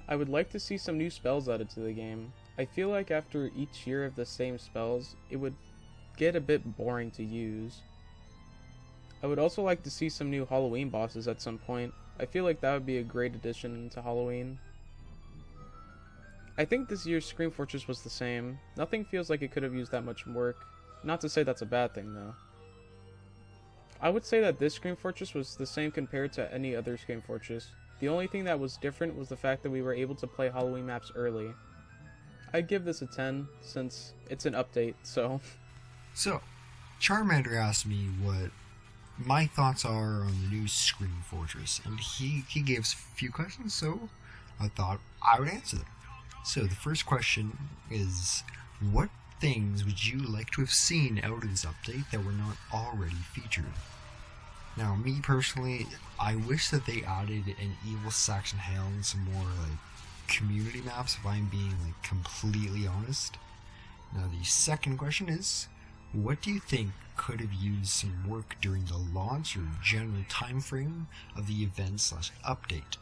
I would like to see some new spells added to the game. I feel like after each year of the same spells, it would get a bit boring to use. I would also like to see some new Halloween bosses at some point. I feel like that would be a great addition to Halloween. I think this year's Scream Fortress was the same. Nothing feels like it could have used that much work. Not to say that's a bad thing though. I would say that this Scream Fortress was the same compared to any other Scream Fortress. The only thing that was different was the fact that we were able to play Halloween maps early. I'd give this a 10, since it's an update, so... So, Charmander asked me what my thoughts are on the new Scream Fortress, and he gave us a few questions, so I thought I would answer them. So the first question is, what things would you like to have seen out of this update that were not already featured? Now, me personally, I wish that they added an Evil Saxon Hale and some more, community maps, if I'm being, completely honest. Now, the second question is, what do you think could have used some work during the launch or general time frame of the event/update?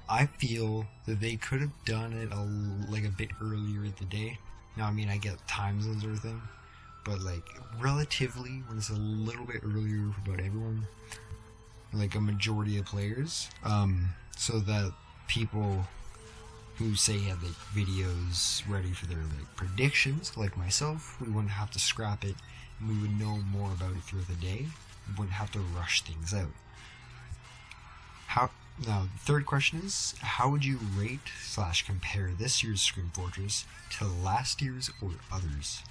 I feel that they could have done it a bit earlier in the day. Now, I mean, I get time zones or everything, but relatively, when it's a little bit earlier for about everyone, a majority of players, so that people who say had videos ready for their predictions, like myself, we wouldn't have to scrap it, and we would know more about it throughout the day. We wouldn't have to rush things out. Now, the third question is, how would you rate/compare this year's Scream Fortress to last year's or others?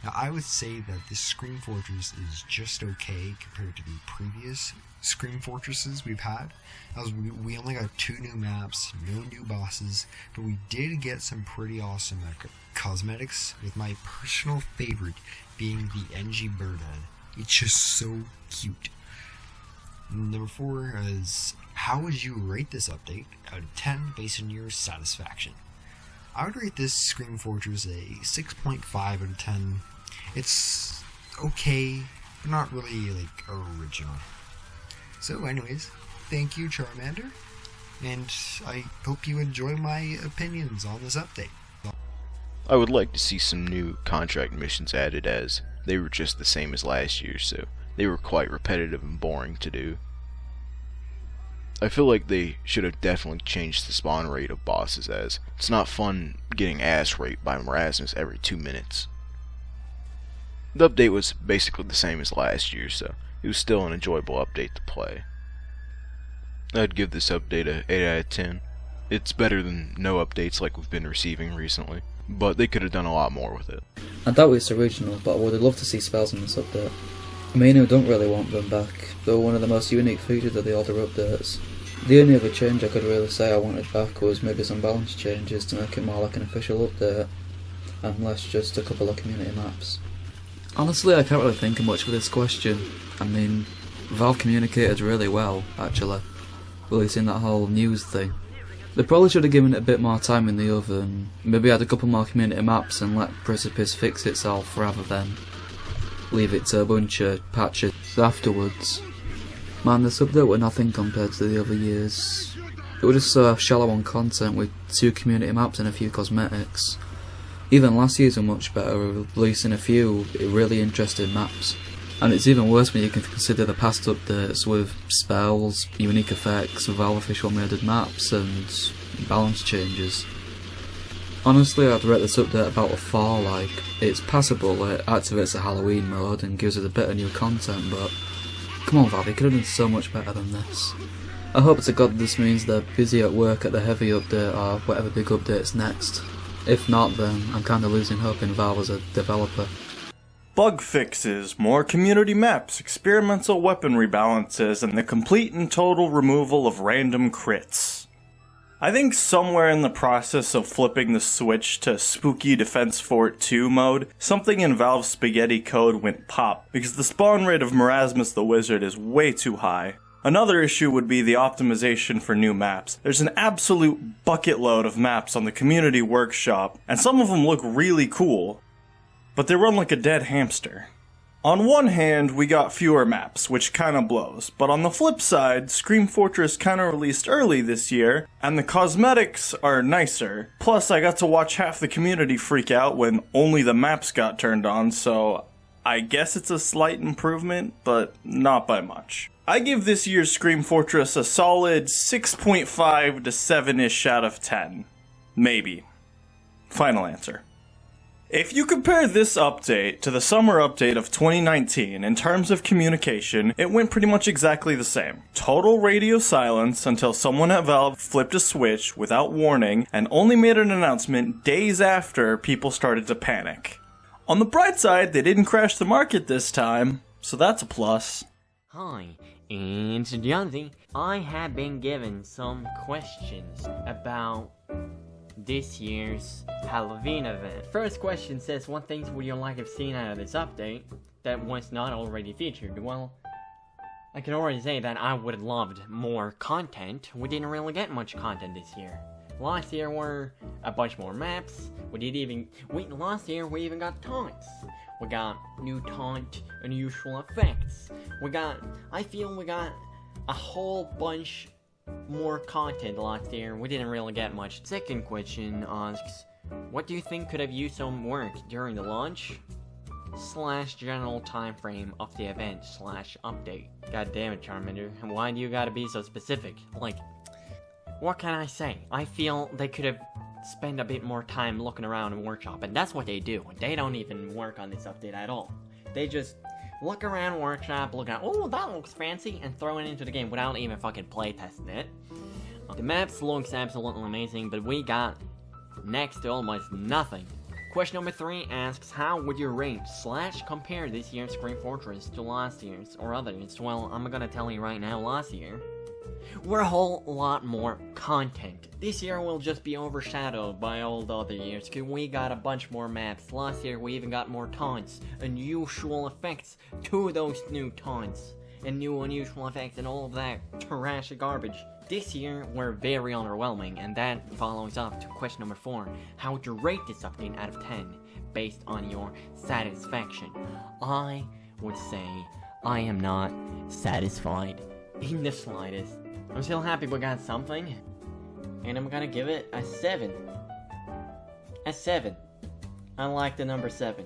Now, I would say that this Scream Fortress is just okay compared to the previous Scream Fortresses we've had. We only got 2 new maps, no new bosses, but we did get some pretty awesome cosmetics, with my personal favorite being the NG Birdhead. It's just so cute. Number 4 is, how would you rate this update out of 10 based on your satisfaction? I would rate this Scream Fortress a 6.5 out of 10. It's okay, but not really original. So anyways, thank you, Charmander, and I hope you enjoy my opinions on this update. I would like to see some new contract missions added, as they were just the same as last year, so they were quite repetitive and boring to do. I feel like they should have definitely changed the spawn rate of bosses, as it's not fun getting ass raped by Marasmus every 2 minutes. The update was basically the same as last year, so it was still an enjoyable update to play. I'd give this update a 8 out of 10. It's better than no updates like we've been receiving recently, but they could have done a lot more with it. I doubt it's original, but I would have loved to see spells in this update. I mean, who don't really want them back. They were one of the most unique features of the older updates. The only other change I could really say I wanted back was maybe some balance changes to make it more like an official update, and less just a couple of community maps. Honestly, I can't really think of much for this question. I mean, Valve communicated really well, actually, releasing that whole news thing. They probably should have given it a bit more time in the oven, maybe add a couple more community maps and let Precipice fix itself rather than leave it to a bunch of patches afterwards. Man, this update were nothing compared to the other years. It was just so shallow on content with 2 community maps and a few cosmetics. Even last year's were much better, releasing a few really interesting maps. And it's even worse when you can consider the past updates with spells, unique effects, Valve official made maps and balance changes. Honestly, I'd rate this update about a 4. It's passable, it activates the Halloween mode and gives us a bit of new content, but come on Valve, you could have done so much better than this. I hope to God this means they're busy at work at the heavy update or whatever big update's next. If not, then I'm kinda losing hope in Valve as a developer. Bug fixes, more community maps, experimental weapon rebalances, and the complete and total removal of random crits. I think somewhere in the process of flipping the switch to Spooky Defense Fort 2 mode, something in Valve's spaghetti code went pop, because the spawn rate of Marasmus the Wizard is way too high. Another issue would be the optimization for new maps. There's an absolute bucket load of maps on the community workshop, and some of them look really cool, but they run like a dead hamster. On one hand, we got fewer maps, which kinda blows, but on the flip side, Scream Fortress kinda released early this year, and the cosmetics are nicer. Plus, I got to watch half the community freak out when only the maps got turned on, so I guess it's a slight improvement, but not by much. I give this year's Scream Fortress a solid 6.5 to 7-ish out of 10. Maybe. Final answer. If you compare this update to the summer update of 2019 in terms of communication, it went pretty much exactly the same. Total radio silence until someone at Valve flipped a switch without warning and only made an announcement days after people started to panic. On the bright side, they didn't crash the market this time, so that's a plus. Hi, it's Jazzy. I have been given some questions about this year's Halloween event. First question says, what things would you like to have seen out of this update that was not already featured? Well, I can already say that I would have loved more content. We didn't really get much content this year. Last year were a bunch more maps. Last year we even got taunts. We got new taunt, unusual effects. I feel we got a whole bunch more content last year. We didn't really get much. Second question asks, what do you think could have used some work during the launch / general time frame of the event / update? God damn it, Charmander. Why do you gotta be so specific? Like, what can I say? I feel they could have spent a bit more time looking around in workshop, and that's what they do. They don't even work on this update at all. They just look around workshop, look at, oh, that looks fancy, and throw it into the game without even fucking playtesting it. The maps looks absolutely amazing, but we got next to almost nothing. Question number 3 asks, how would you rate / compare this year's Scream Fortress to last year's or others? Well, I'm gonna tell you right now, last year we're a whole lot more content. This year will just be overshadowed by all the other years, because we got a bunch more maps. Last year we even got more taunts, unusual effects to those new taunts, and new unusual effects and all of that trash garbage. This year we're very underwhelming, and that follows up to question number 4. How would you rate this update out of 10, based on your satisfaction? I would say I am not satisfied in the slightest. I'm still happy we got something, and I'm gonna give it a 7. A 7. I like the number 7.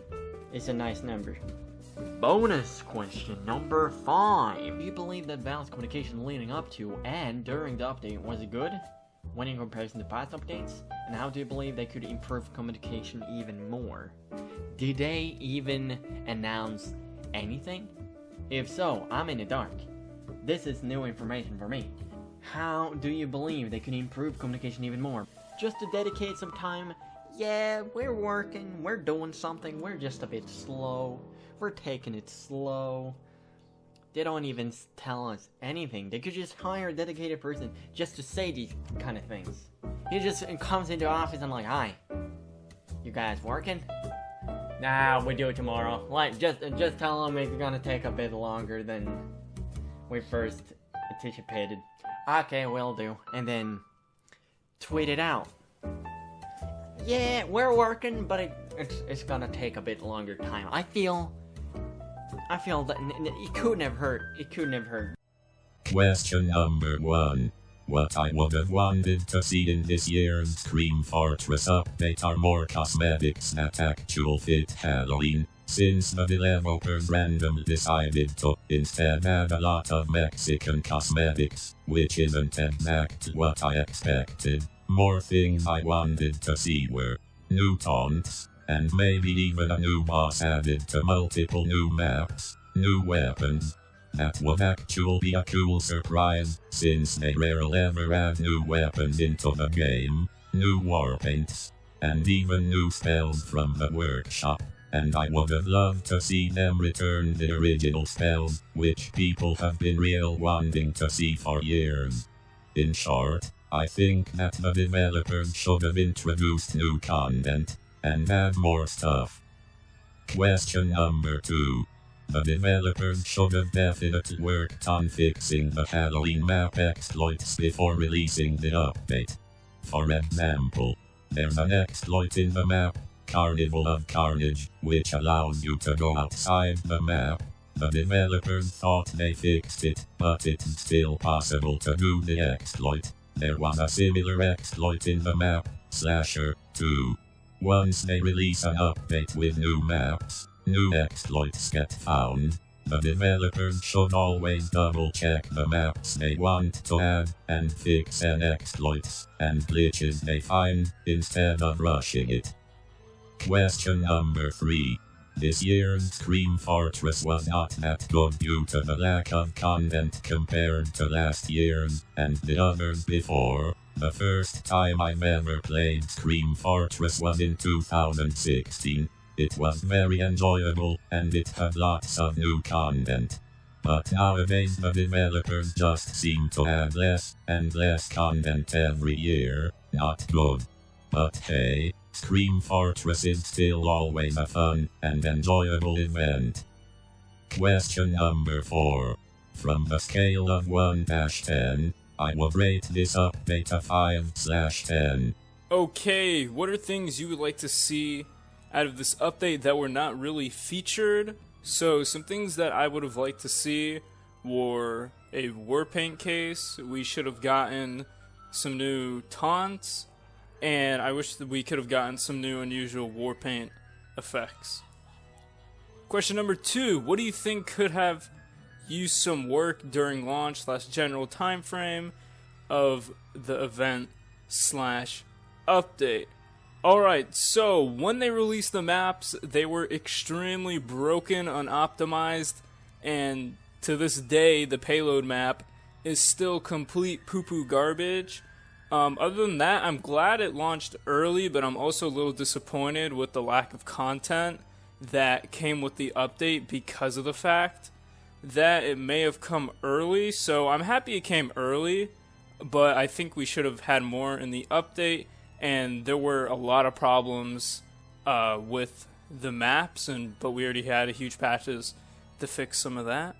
It's a nice number. Bonus question number 5. Do you believe that Valve's communication leading up to and during the update was good when in comparison to past updates? And how do you believe they could improve communication even more? Did they even announce anything? If so, I'm in the dark. This is new information for me. How do you believe they can improve communication even more? Just to dedicate some time, yeah, we're working, we're doing something, we're just a bit slow, we're taking it slow. They don't even tell us anything. They could just hire a dedicated person just to say these kind of things. He just comes into the office and like, hi, you guys working? Nah, we do it tomorrow. Like, just tell them it's gonna take a bit longer than we first anticipated. Okay, will do. And then tweet it out. Yeah, we're working, but it's gonna take a bit longer time. I feel that it couldn't have hurt. It couldn't have hurt. Question number 1. What I would have wanted to see in this year's Scream Fortress update are more cosmetics that actual fit Halloween, since the developers randomly decided to instead add a lot of Mexican cosmetics, which isn't exactly what I expected. More things I wanted to see were new taunts, and maybe even a new boss added to multiple new maps, new weapons. That would actually be a cool surprise, since they rarely ever add new weapons into the game, new war paints, and even new spells from the workshop. And I would have loved to see them return the original spells, which people have been real wanting to see for years. In short, I think that the developers should have introduced new content, and add more stuff. Question number 2. The developers should have definitely worked on fixing the Halloween map exploits before releasing the update. For example, there's an exploit in the map Carnival of Carnage, which allows you to go outside the map. The developers thought they fixed it, but it's still possible to do the exploit. There was a similar exploit in the map, Slasher 2. Once they release an update with new maps, new exploits get found. The developers should always double check the maps they want to add and fix any exploits and glitches they find instead of rushing it. Question number 3. This year's Scream Fortress was not that good due to the lack of content compared to last year's and the others before. The first time I've ever played Scream Fortress was in 2016. It was very enjoyable and it had lots of new content. But nowadays the developers just seem to add less and less content every year. Not good. But hey, Scream Fortress is still always a fun and enjoyable event. Question number 4. From the scale of 1-10, I would rate this update a 5/10. Okay, what are things you would like to see out of this update that were not really featured? So some things that I would have liked to see were a Warpaint case. We should have gotten some new taunts, and I wish that we could have gotten some new unusual Warpaint effects. Question number 2, what do you think could have used some work during launch / general time frame of the event / update? Alright, so when they released the maps, they were extremely broken, unoptimized, and to this day, the payload map is still complete poo-poo garbage. Other than that, I'm glad it launched early, but I'm also a little disappointed with the lack of content that came with the update because of the fact that it may have come early. So I'm happy it came early, but I think we should have had more in the update. And there were a lot of problems with the maps, but we already had a huge patches to fix some of that.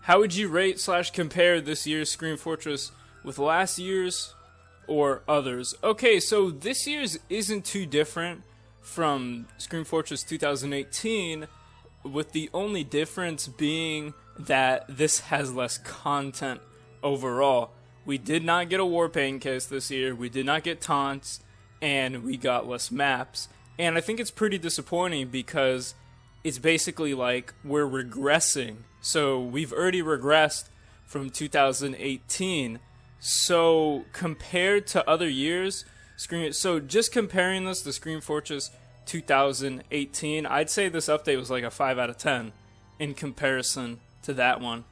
How would you rate / compare this year's Scream Fortress with last year's or others? Okay, so this year's isn't too different from Scream Fortress 2018, with the only difference being that this has less content overall. We did not get a Warpaint case this year, we did not get taunts, and we got less maps. And I think it's pretty disappointing because it's basically like we're regressing. So we've already regressed from 2018. So compared to other years, so just comparing this to Scream Fortress 2018, I'd say this update was like a 5 out of 10 in comparison to that one.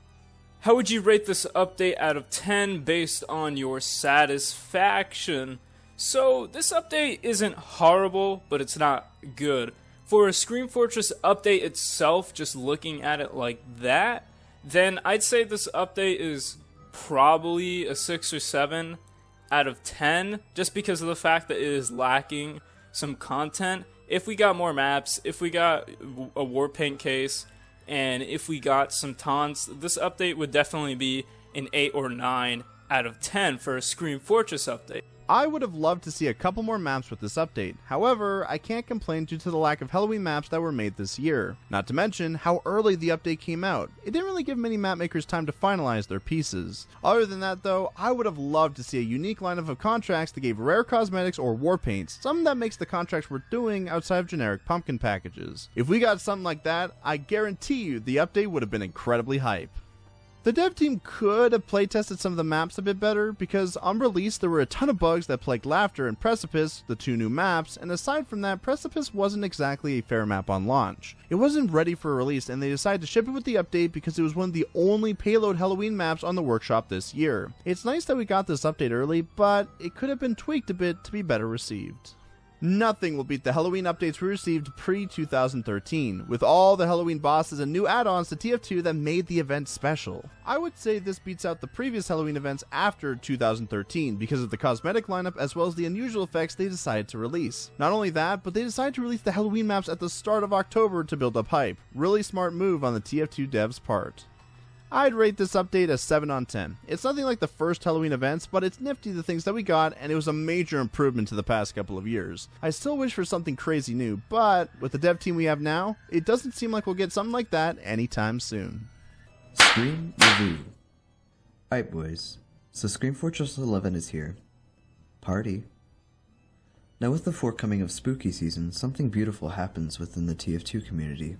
How would you rate this update out of 10 based on your satisfaction? So this update isn't horrible, but it's not good. For a Scream Fortress update itself, just looking at it like that, then I'd say this update is probably a 6 or 7 out of 10, just because of the fact that it is lacking some content. If we got more maps, if we got a Warpaint case, and if we got some taunts, this update would definitely be an 8 or 9 out of 10 for a Scream Fortress update. I would have loved to see a couple more maps with this update. However, I can't complain due to the lack of Halloween maps that were made this year. Not to mention how early the update came out. It didn't really give many map makers time to finalize their pieces. Other than that though, I would have loved to see a unique lineup of contracts that gave rare cosmetics or war paints, something that makes the contracts worth doing outside of generic pumpkin packages. If we got something like that, I guarantee you the update would have been incredibly hype. The dev team could have playtested some of the maps a bit better, because on release there were a ton of bugs that plagued Laughter and Precipice, the 2 new maps, and aside from that, Precipice wasn't exactly a fair map on launch. It wasn't ready for release, and they decided to ship it with the update because it was one of the only payload Halloween maps on the workshop this year. It's nice that we got this update early, but it could have been tweaked a bit to be better received. Nothing will beat the Halloween updates we received pre-2013, with all the Halloween bosses and new add-ons to TF2 that made the event special. I would say this beats out the previous Halloween events after 2013 because of the cosmetic lineup as well as the unusual effects they decided to release. Not only that, but they decided to release the Halloween maps at the start of October to build up hype. Really smart move on the TF2 devs' part. I'd rate this update a 7 on 10. It's nothing like the first Halloween events, but it's nifty the things that we got, and it was a major improvement to the past couple of years. I still wish for something crazy new, but with the dev team we have now, it doesn't seem like we'll get something like that anytime soon. Scream Review. Alright boys, so Scream Fortress 11 is here. Party. Now with the forthcoming of spooky season, something beautiful happens within the TF2 community.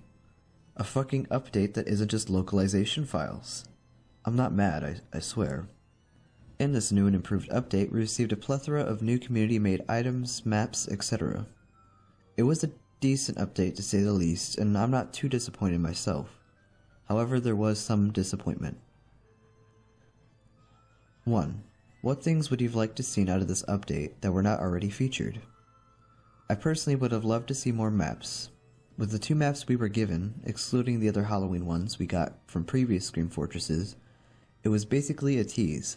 A fucking update that isn't just localization files. I'm not mad, I swear. In this new and improved update, we received a plethora of new community-made items, maps, etc. It was a decent update to say the least, and I'm not too disappointed myself. However, there was some disappointment. 1. What things would you have liked to see out of this update that were not already featured? I personally would have loved to see more maps. With the 2 maps we were given, excluding the other Halloween ones we got from previous Scream Fortresses, it was basically a tease.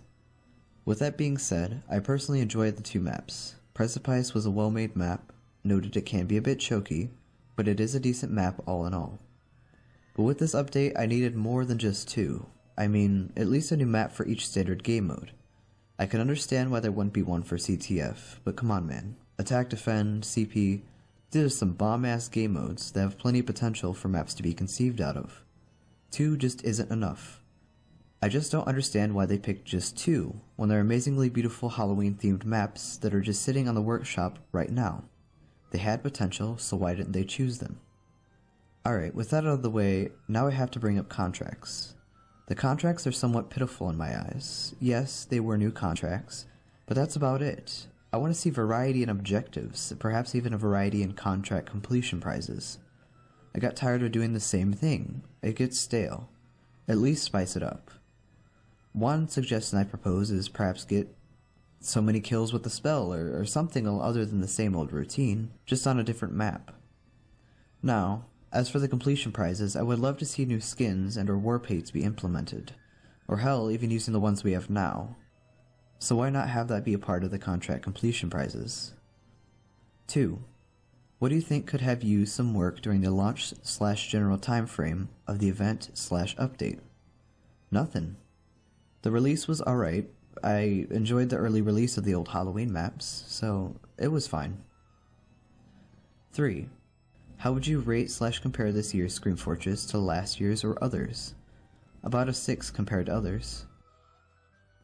With that being said, I personally enjoyed the 2 maps. Precipice was a well-made map, noted it can be a bit choky, but it is a decent map all in all. But with this update, I needed more than just 2. I mean, at least a new map for each standard game mode. I can understand why there wouldn't be one for CTF, but come on man. Attack, Defend, CP... These are some bomb-ass game modes that have plenty of potential for maps to be conceived out of. 2 just isn't enough. I just don't understand why they picked just 2, when there are amazingly beautiful Halloween-themed maps that are just sitting on the workshop right now. They had potential, so why didn't they choose them? Alright, with that out of the way, now I have to bring up contracts. The contracts are somewhat pitiful in my eyes. Yes, they were new contracts, but that's about it. I want to see variety in objectives, perhaps even a variety in contract completion prizes. I got tired of doing the same thing. It gets stale. At least spice it up. One suggestion I propose is perhaps get so many kills with the spell, or something other than the same old routine, just on a different map. Now, as for the completion prizes, I would love to see new skins and or warp hates be implemented, or hell, even using the ones we have now. So why not have that be a part of the contract completion prizes? 2. What do you think could have used some work during the launch/general time frame of the event/update? Nothing. The release was alright. I enjoyed the early release of the old Halloween maps, so it was fine. 3. How would you rate/compare this year's Scream Fortress to last year's or others? About a 6 compared to others.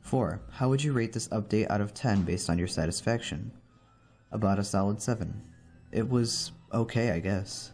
4. How would you rate this update out of 10 based on your satisfaction? About a solid 7. It was okay, I guess.